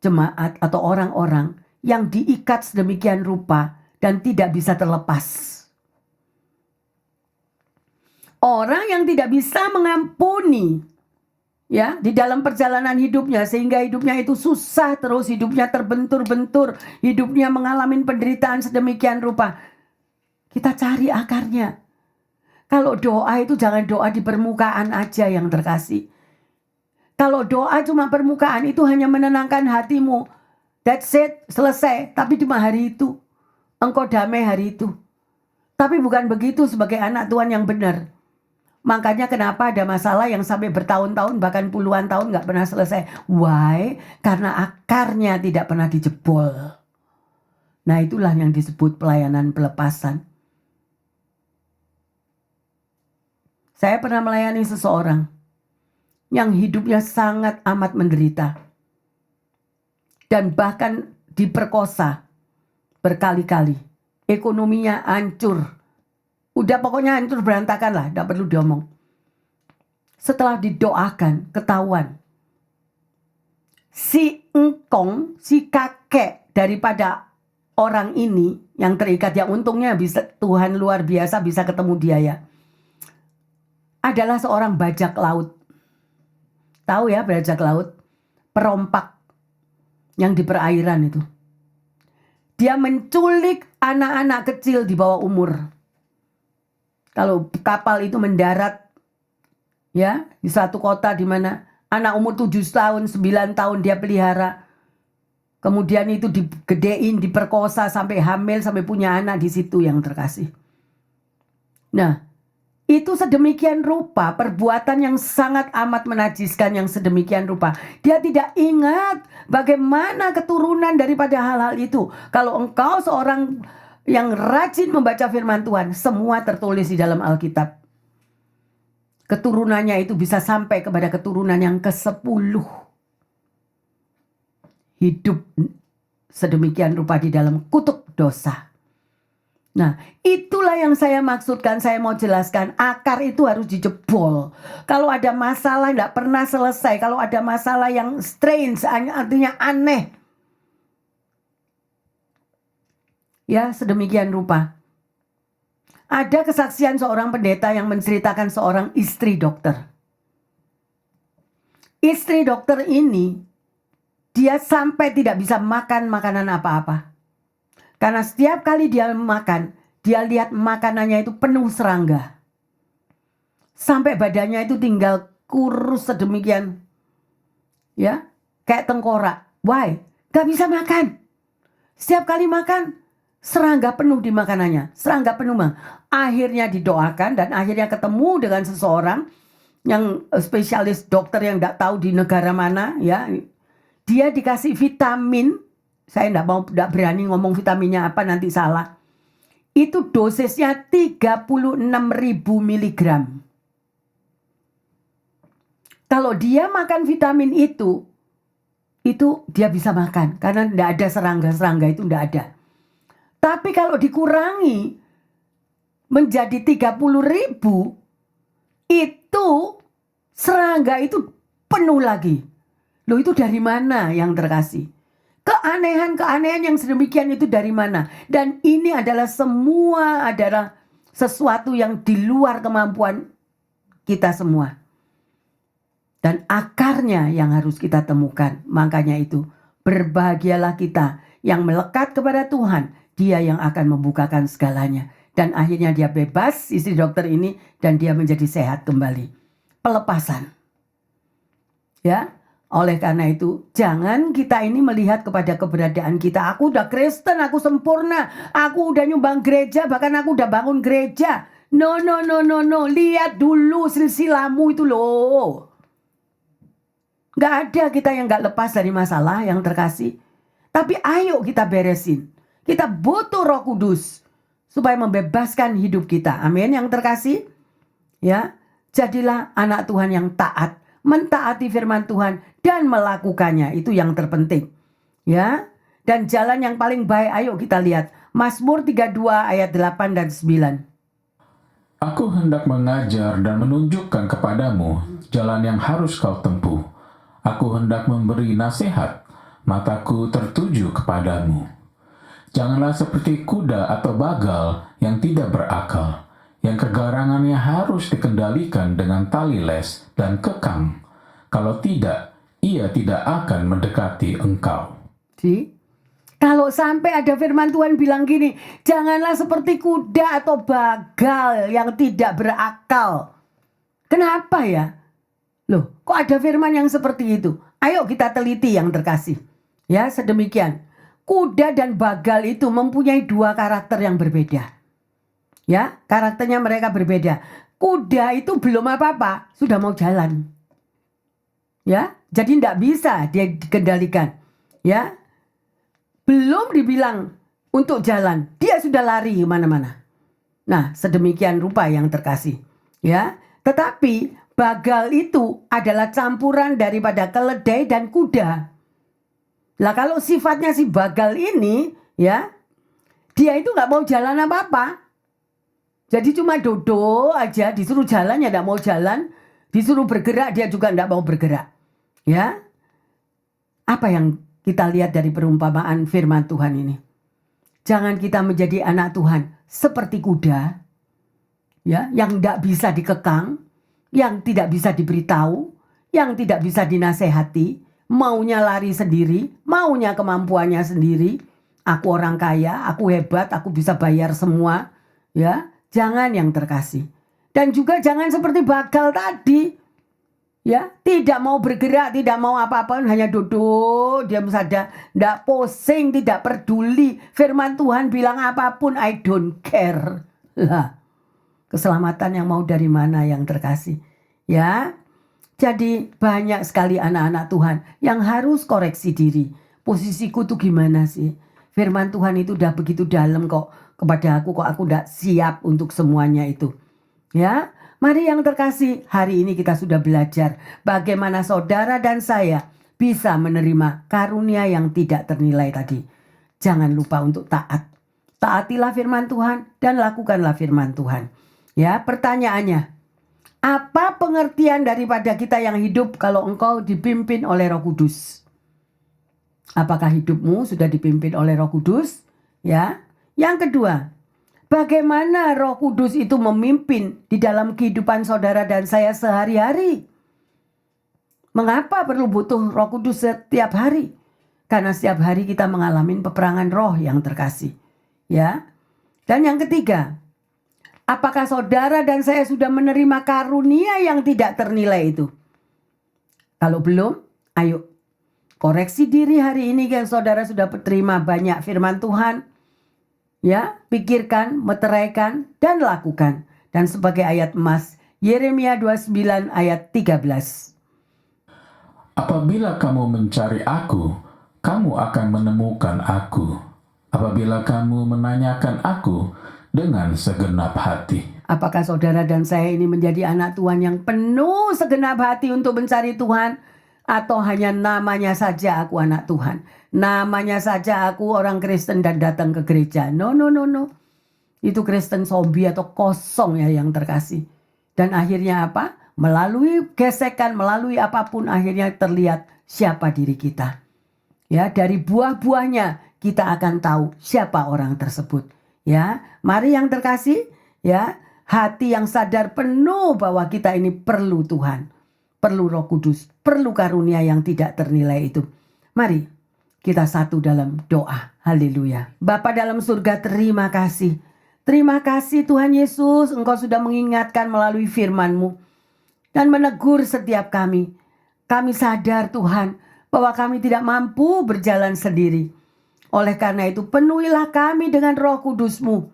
jemaat atau orang-orang yang diikat sedemikian rupa dan tidak bisa terlepas. Orang yang tidak bisa mengampuni, ya, di dalam perjalanan hidupnya, sehingga hidupnya itu susah terus, hidupnya terbentur-bentur, hidupnya mengalami penderitaan sedemikian rupa. Kita cari akarnya. Kalau doa itu jangan doa di permukaan aja yang terkasih. Kalau doa cuma permukaan itu hanya menenangkan hatimu. That's it, selesai. Tapi cuma hari itu. Engkau damai hari itu. Tapi bukan begitu sebagai anak Tuhan yang benar. Makanya kenapa ada masalah yang sampai bertahun-tahun bahkan puluhan tahun gak pernah selesai. Why? Karena akarnya tidak pernah dijebol. Nah itulah yang disebut pelayanan pelepasan. Saya pernah melayani seseorang yang hidupnya sangat amat menderita. Dan bahkan diperkosa berkali-kali. Ekonominya hancur. Udah pokoknya hancur berantakan lah. Tidak perlu diomong. Setelah didoakan, ketahuan. Si engkong, si kakek daripada orang ini yang terikat. Ya untungnya bisa Tuhan luar biasa bisa ketemu dia ya. Adalah seorang bajak laut. Tahu ya bajak laut? Perompak yang di perairan itu. Dia menculik anak-anak kecil di bawah umur. Kalau kapal itu mendarat ya di satu kota di mana anak umur 7 tahun, 9 tahun dia pelihara. Kemudian itu digedein, diperkosa sampai hamil, sampai punya anak di situ yang terkasih. Nah, itu sedemikian rupa perbuatan yang sangat amat menajiskan yang sedemikian rupa. Dia tidak ingat bagaimana keturunan daripada hal-hal itu. Kalau engkau seorang yang rajin membaca firman Tuhan, semua tertulis di dalam Alkitab. Keturunannya itu bisa sampai kepada keturunan yang ke-10. Hidup sedemikian rupa di dalam kutuk dosa. Nah, itulah yang saya maksudkan, saya mau jelaskan. Akar itu harus dijebol. Kalau ada masalah tidak pernah selesai. Kalau ada masalah yang strange, artinya aneh. Ya, sedemikian rupa. Ada kesaksian seorang pendeta yang menceritakan seorang istri dokter. Istri dokter ini, dia sampai tidak bisa makan makanan apa-apa. Karena setiap kali dia makan, dia lihat makanannya itu penuh serangga. Sampai badannya itu tinggal kurus sedemikian. Ya, kayak tengkorak. Why? Gak bisa makan. Setiap kali makan, serangga penuh di makanannya, serangga penuh. Akhirnya didoakan dan akhirnya ketemu dengan seseorang yang spesialis dokter yang tidak tahu di negara mana, ya. Dia dikasih vitamin, saya tidak berani ngomong vitaminnya apa nanti salah. Itu dosisnya 36.000 miligram. Kalau dia makan vitamin itu dia bisa makan karena tidak ada serangga itu tidak ada. Tapi kalau dikurangi menjadi 30.000, itu serangga itu penuh lagi. Loh, itu dari mana yang terkasih? Keanehan-keanehan yang sedemikian itu dari mana? Dan ini adalah sesuatu yang di luar kemampuan kita semua. Dan akarnya yang harus kita temukan. Makanya itu, berbahagialah kita yang melekat kepada Tuhan. Dia yang akan membukakan segalanya. Dan akhirnya dia bebas, istri dokter ini, dan dia menjadi sehat kembali. Pelepasan. Ya, oleh karena itu, jangan kita ini melihat kepada keberadaan kita. Aku udah Kristen, aku sempurna, aku udah nyumbang gereja, bahkan aku udah bangun gereja. No. Lihat dulu silsilahmu itu loh. Gak ada kita yang gak lepas dari masalah yang terkasih. Tapi ayo kita beresin. Kita butuh Roh Kudus supaya membebaskan hidup kita. Amin yang terkasih. Ya, jadilah anak Tuhan yang taat, mentaati firman Tuhan dan melakukannya. Itu yang terpenting. Ya. Dan jalan yang paling baik, ayo kita lihat Mazmur 32 ayat 8 dan 9. Aku hendak mengajar dan menunjukkan kepadamu jalan yang harus kau tempuh. Aku hendak memberi nasihat, mataku tertuju kepadamu. Janganlah seperti kuda atau bagal yang tidak berakal, yang kegarangannya harus dikendalikan dengan tali les dan kekang. Kalau tidak, ia tidak akan mendekati engkau. Kalau sampai ada firman Tuhan bilang gini, janganlah seperti kuda atau bagal yang tidak berakal. Kenapa ya? Loh, kok ada firman yang seperti itu? Ayo kita teliti yang terkasih. Ya, sedemikian. Kuda dan bagal itu mempunyai dua karakter yang berbeda. Ya, karakternya mereka berbeda. Kuda itu belum apa-apa, sudah mau jalan. Ya, jadi tidak bisa dia dikendalikan. Ya, belum dibilang untuk jalan, dia sudah lari kemana-mana. Nah, sedemikian rupa yang terkasih. Ya, tetapi bagal itu adalah campuran daripada keledai dan kuda. Lah kalau sifatnya si bagal ini, ya, dia itu nggak mau jalan apa-apa. Jadi cuma dodo aja, disuruh jalan ya nggak mau jalan, disuruh bergerak dia juga nggak mau bergerak. Ya, apa yang kita lihat dari perumpamaan firman Tuhan ini? Jangan kita menjadi anak Tuhan seperti kuda, ya, yang nggak bisa dikekang, yang tidak bisa diberitahu, yang tidak bisa dinasehati, maunya lari sendiri, maunya kemampuannya sendiri. Aku orang kaya, aku hebat, aku bisa bayar semua. Ya, jangan yang terkasih. Dan juga jangan seperti bagal tadi. Ya, tidak mau bergerak, tidak mau apa-apa, hanya duduk, diam saja, tidak pusing, tidak peduli. Firman Tuhan bilang apapun, I don't care. Lah, keselamatan yang mau dari mana yang terkasih? Ya, jadi banyak sekali anak-anak Tuhan yang harus koreksi diri. Posisiku tuh gimana sih? Firman Tuhan itu udah begitu dalam kok kepada aku, kok aku udah siap untuk semuanya itu. Ya, mari yang terkasih, hari ini kita sudah belajar bagaimana saudara dan saya bisa menerima karunia yang tidak ternilai tadi. Jangan lupa untuk taat. Taatilah firman Tuhan dan lakukanlah firman Tuhan. Ya, pertanyaannya, apa pengertian daripada kita yang hidup kalau engkau dipimpin oleh Roh Kudus? Apakah hidupmu sudah dipimpin oleh Roh Kudus? Ya. Yang kedua, bagaimana Roh Kudus itu memimpin di dalam kehidupan saudara dan saya sehari-hari? Mengapa perlu butuh Roh Kudus setiap hari? Karena setiap hari kita mengalami peperangan roh yang terkasih. Ya. Dan yang ketiga, apakah saudara dan saya sudah menerima karunia yang tidak ternilai itu? Kalau belum, ayo koreksi diri hari ini kan saudara sudah terima banyak firman Tuhan. Ya, pikirkan, meteraikan, dan lakukan. Dan sebagai ayat emas, Yeremia 29 ayat 13. Apabila kamu mencari aku, kamu akan menemukan aku. Apabila kamu menanyakan aku dengan segenap hati. Apakah saudara dan saya ini menjadi anak Tuhan yang penuh segenap hati untuk mencari Tuhan? Atau hanya namanya saja aku anak Tuhan? Namanya saja aku orang Kristen dan datang ke gereja? No. Itu Kristen zombie atau kosong ya yang terkasih. Dan akhirnya apa? Melalui gesekan, melalui apapun akhirnya terlihat siapa diri kita. Ya, dari buah-buahnya kita akan tahu siapa orang tersebut. Ya, mari yang terkasih, ya, hati yang sadar penuh bahwa kita ini perlu Tuhan, perlu Roh Kudus, perlu karunia yang tidak ternilai itu. Mari kita satu dalam doa. Haleluya. Bapa dalam surga, terima kasih. Terima kasih Tuhan Yesus, Engkau sudah mengingatkan melalui firman-Mu dan menegur setiap kami. Kami sadar Tuhan bahwa kami tidak mampu berjalan sendiri. Oleh karena itu penuhilah kami dengan Roh Kudus-Mu,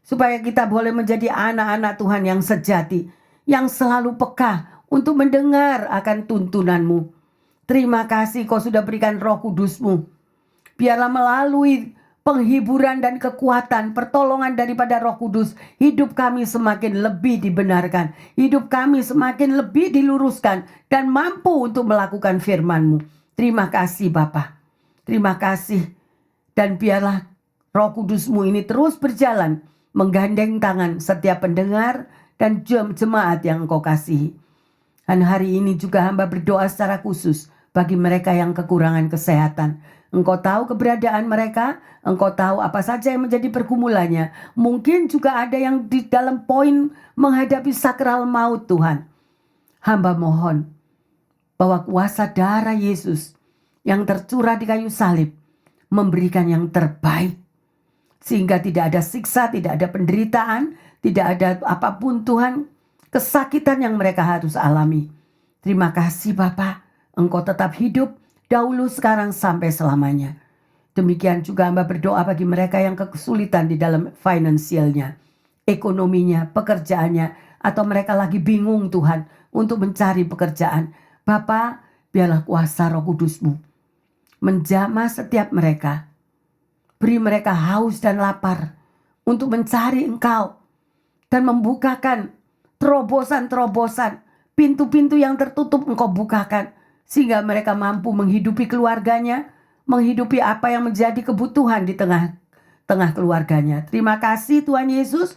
supaya kita boleh menjadi anak-anak Tuhan yang sejati, yang selalu peka untuk mendengar akan tuntunan-Mu. Terima kasih Kau sudah berikan Roh Kudus-Mu. Biarlah melalui penghiburan dan kekuatan, pertolongan daripada Roh Kudus, hidup kami semakin lebih dibenarkan, hidup kami semakin lebih diluruskan, dan mampu untuk melakukan firman-Mu. Terima kasih Bapa. Terima kasih. Dan biarlah Roh Kudus-Mu ini terus berjalan, menggandeng tangan setiap pendengar dan jemaat yang Engkau kasihi. Dan hari ini juga hamba berdoa secara khusus bagi mereka yang kekurangan kesehatan. Engkau tahu keberadaan mereka, Engkau tahu apa saja yang menjadi pergumulannya. Mungkin juga ada yang di dalam poin menghadapi sakral maut Tuhan. Hamba mohon bahwa kuasa darah Yesus yang tercurah di kayu salib memberikan yang terbaik. Sehingga tidak ada siksa, tidak ada penderitaan, tidak ada apapun Tuhan, kesakitan yang mereka harus alami. Terima kasih Bapa, Engkau tetap hidup dahulu, sekarang, sampai selamanya. Demikian juga hamba berdoa bagi mereka yang kesulitan di dalam finansialnya, ekonominya, pekerjaannya, atau mereka lagi bingung Tuhan untuk mencari pekerjaan. Bapa, biarlah kuasa Roh Kudus-Mu menjamah setiap mereka. Beri mereka haus dan lapar untuk mencari Engkau dan membukakan terobosan-terobosan, pintu-pintu yang tertutup Engkau bukakan, sehingga mereka mampu menghidupi keluarganya, menghidupi apa yang menjadi kebutuhan di tengah keluarganya. Terima kasih Tuhan Yesus.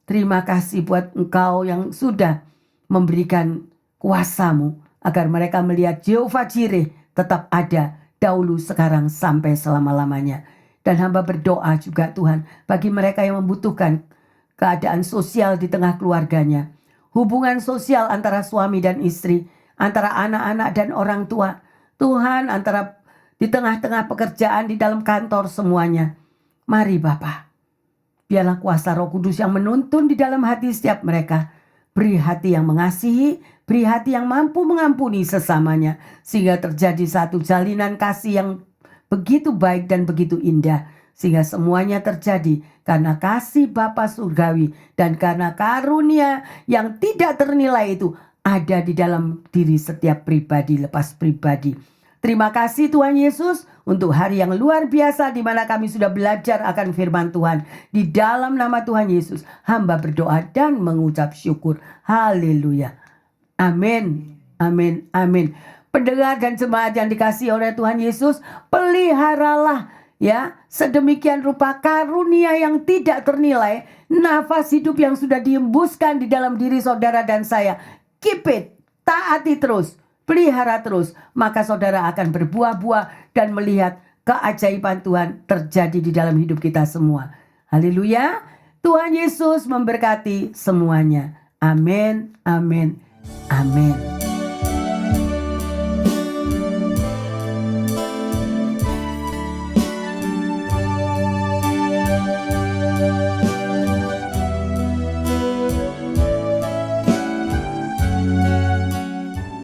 Terima kasih buat Engkau yang sudah memberikan kuasa-Mu agar mereka melihat Jehovah Jireh tetap ada dahulu, sekarang, sampai selama-lamanya. Dan hamba berdoa juga Tuhan bagi mereka yang membutuhkan keadaan sosial di tengah keluarganya, hubungan sosial antara suami dan istri, antara anak-anak dan orang tua, Tuhan, antara di tengah-tengah pekerjaan, di dalam kantor, semuanya. Mari Bapa, biarlah kuasa Roh Kudus yang menuntun di dalam hati setiap mereka. Beri hati yang mengasihi, beri hati yang mampu mengampuni sesamanya, sehingga terjadi satu jalinan kasih yang begitu baik dan begitu indah, sehingga semuanya terjadi karena kasih Bapa surgawi dan karena karunia yang tidak ternilai itu ada di dalam diri setiap pribadi lepas pribadi. Terima kasih Tuhan Yesus untuk hari yang luar biasa di mana kami sudah belajar akan firman Tuhan. Di dalam nama Tuhan Yesus, hamba berdoa dan mengucap syukur. Haleluya. Amin. Amin. Amin. Pendengar dan jemaat yang dikasihi oleh Tuhan Yesus, peliharalah ya sedemikian rupa karunia yang tidak ternilai, nafas hidup yang sudah diembuskan di dalam diri saudara dan saya. Keep it, taati terus, pelihara terus, maka saudara akan berbuah-buah dan melihat keajaiban Tuhan terjadi di dalam hidup kita semua. Haleluya. Tuhan Yesus memberkati semuanya. Amin, amin, amin.